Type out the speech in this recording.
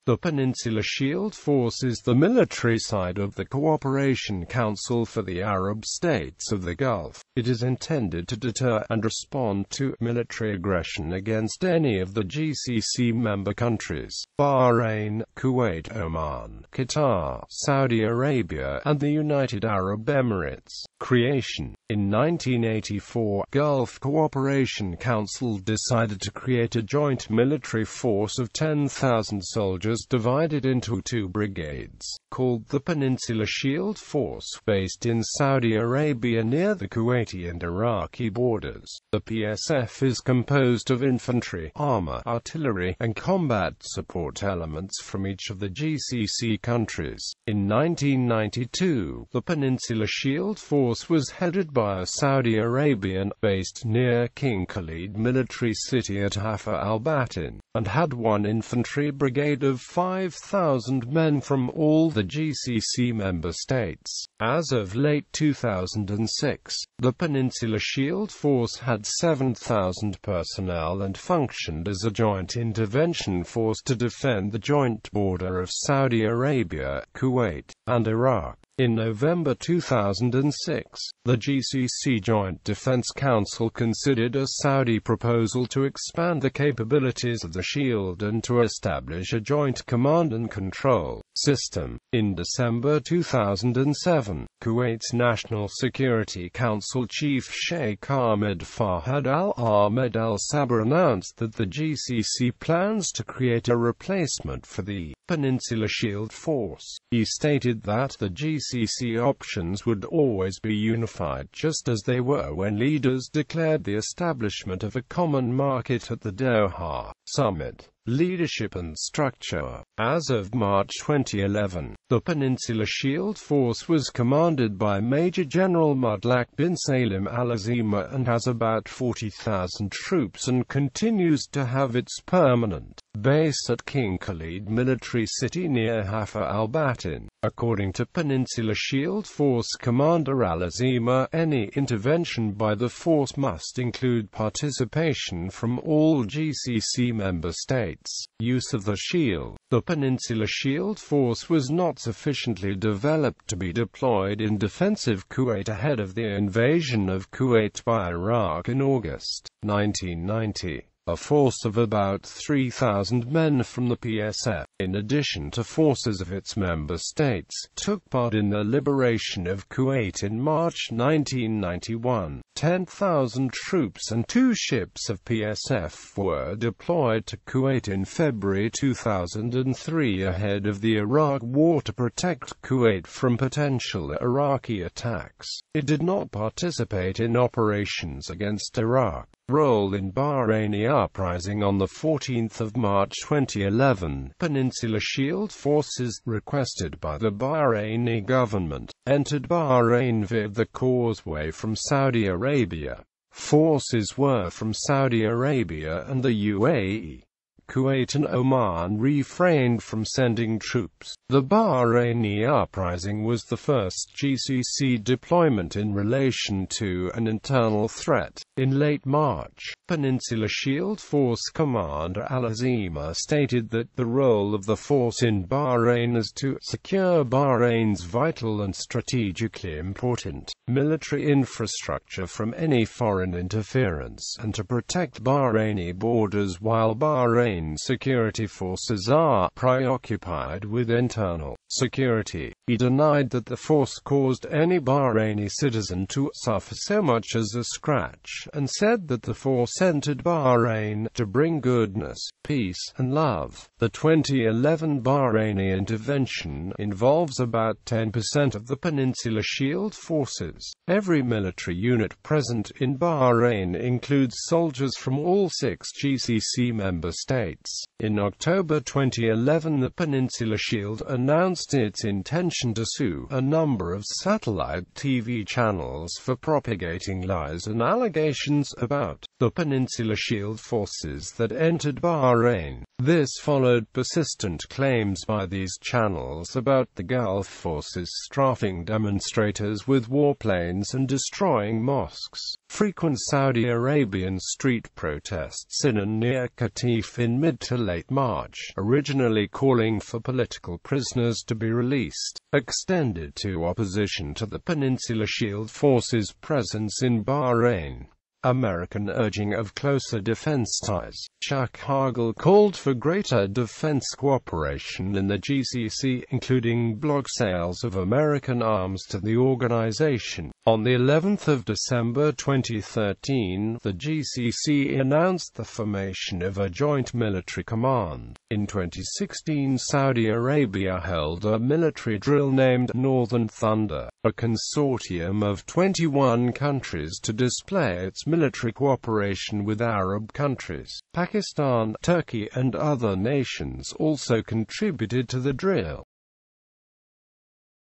The Peninsula Shield Force is the military side of the Cooperation Council for the Arab States of the Gulf. It is intended to deter and respond to military aggression against any of the GCC member countries: Bahrain, Kuwait, Oman, Qatar, Saudi Arabia, and the United Arab Emirates. Creation. In 1984, Gulf Cooperation Council decided to create a joint military force of 10,000 soldiers divided into two brigades, called the Peninsula Shield Force, based in Saudi Arabia near the Kuwaiti and Iraqi borders. The PSF is composed of infantry, armor, artillery, and combat support elements from each of the GCC countries. In 1992, the Peninsula Shield Force was headed by a Saudi Arabian, based near King Khalid military city at Hafr al-Batin, and had one infantry brigade of 5,000 men from all the GCC member states. As of late 2006, the Peninsula Shield Force had 7,000 personnel and functioned as a joint intervention force to defend the joint border of Saudi Arabia, Kuwait, and Iraq. In November 2006, the GCC Joint Defense Council considered a Saudi proposal to expand the capabilities of the Shield and to establish a joint command and control system. In December 2007, Kuwait's National Security Council Chief Sheikh Ahmed Fahad Al-Ahmed Al-Sabr announced that the GCC plans to create a replacement for the Peninsula Shield Force. He stated that the GCC options would always be unified, just as they were when leaders declared the establishment of a common market at the Doha Summit. Leadership and structure. As of March 2011, the Peninsula Shield Force was commanded by Major General Mudlak bin Salim al-Azima and has about 40,000 troops and continues to have its permanent base at King Khalid military city near Hafr al-Batin. According to Peninsula Shield Force Commander al-Azima, any intervention by the force must include participation from all GCC member states. Use of the Shield. The Peninsula Shield Force was not sufficiently developed to be deployed in defensive Kuwait ahead of the invasion of Kuwait by Iraq in August 1990. A force of about 3,000 men from the PSF, in addition to forces of its member states, took part in the liberation of Kuwait in March 1991. 10,000 troops and 2 ships of PSF were deployed to Kuwait in February 2003 ahead of the Iraq War to protect Kuwait from potential Iraqi attacks. It did not participate in operations against Iraq. Role in Bahraini uprising. On 14 March 2011, Peninsula Shield Forces, requested by the Bahraini government, entered Bahrain via the causeway from Saudi Arabia. Forces were from Saudi Arabia and the UAE. Kuwait and Oman refrained from sending troops. The Bahraini uprising was the first GCC deployment in relation to an internal threat. In late March, Peninsula Shield Force Commander Al-Azima stated that the role of the force in Bahrain is to secure Bahrain's vital and strategically important military infrastructure from any foreign interference, and to protect Bahraini borders while Bahrain security forces are preoccupied with internal security. He denied that the force caused any Bahraini citizen to suffer so much as a scratch, and said that the force entered Bahrain to bring goodness, peace, and love. The 2011 Bahraini intervention involves about 10% of the Peninsula Shield Forces. Every military unit present in Bahrain includes soldiers from all 6 GCC member states. In October 2011, the Peninsula Shield announced its intention to sue a number of satellite TV channels for propagating lies and allegations about the Peninsula Shield Forces that entered Bahrain. This followed persistent claims by these channels about the Gulf forces strafing demonstrators with warplanes and destroying mosques. Frequent Saudi Arabian street protests in and near Qatif in mid to late March, originally calling for political prisoners to be released, extended to opposition to the Peninsula Shield Force's presence in Bahrain. American urging of closer defense ties. Chuck Hagel called for greater defense cooperation in the GCC, including block sales of American arms to the organization. On the 11th of December 2013, the GCC announced the formation of a joint military command. In 2016, Saudi Arabia held a military drill named Northern Thunder, a consortium of 21 countries to display its military cooperation with Arab countries. Pakistan, Turkey and other nations also contributed to the drill.